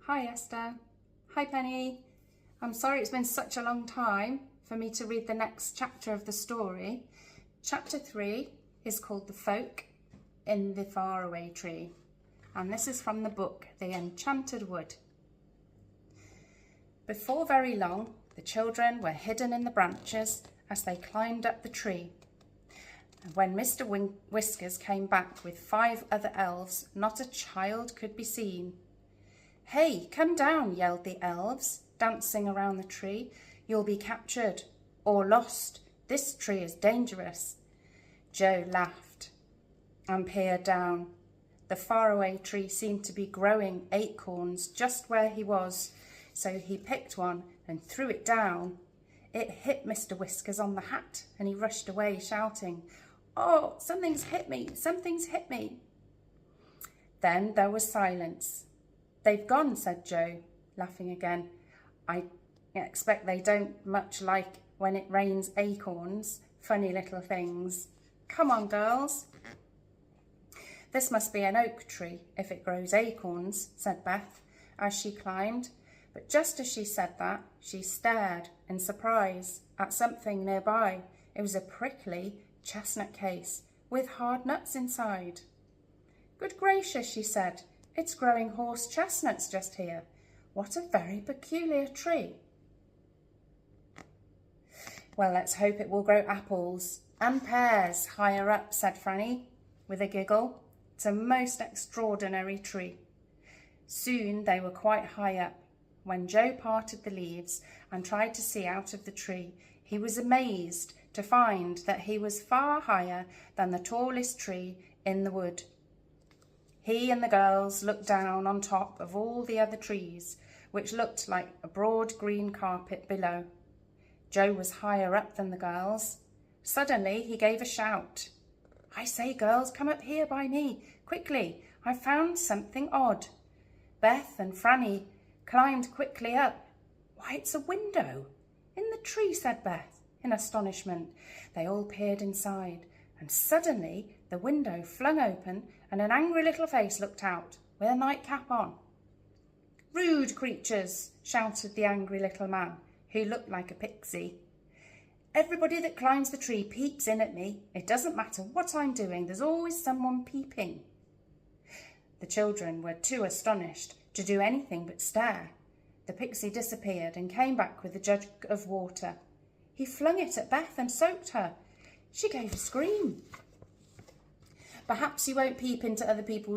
Hi Esther. Hi Penny. I'm sorry it's been such a long time for me to read the next chapter of the story. Chapter 3 is called The Folk in the Faraway Tree, and this is from the book The Enchanted Wood. Before very long, the children were hidden in the branches as they climbed up the tree. And when Mr. Whiskers came back with 5 other elves, not a child could be seen. "Hey, come down," yelled the elves, dancing around the tree. "You'll be captured or lost. This tree is dangerous." Joe laughed and peered down. The faraway tree seemed to be growing acorns just where he was, so he picked one and threw it down. It hit Mr. Whiskers on the hat and he rushed away shouting, "Oh, something's hit me, something's hit me." Then there was silence. "They've gone," said Joe, laughing again. "I expect they don't much like when it rains acorns, funny little things. Come on, girls." "This must be an oak tree if it grows acorns," said Beth as she climbed. But just as she said that, she stared in surprise at something nearby. It was a prickly chestnut case with hard nuts inside. "Good gracious," she said, "it's growing horse chestnuts just here. What a very peculiar tree." "Well, let's hope it will grow apples and pears higher up," said Franny with a giggle. "It's a most extraordinary tree." Soon they were quite high up. When Joe parted the leaves and tried to see out of the tree, he was amazed to find that he was far higher than the tallest tree in the wood. He and the girls looked down on top of all the other trees, which looked like a broad green carpet below. Joe was higher up than the girls. Suddenly he gave a shout. "I say, girls, come up here by me, quickly. I've found something odd." Beth and Franny climbed quickly up. "Why, it's a window in the tree," said Beth in astonishment. They all peered inside, and suddenly the window flung open and an angry little face looked out with a nightcap on. "Rude creatures," shouted the angry little man, who looked like a pixie. "Everybody that climbs the tree peeps in at me. It doesn't matter what I'm doing, there's always someone peeping." The children were too astonished to do anything but stare. The pixie disappeared and came back with a jug of water. He flung it at Beth and soaked her. She gave a scream. "Perhaps you won't peep into other people's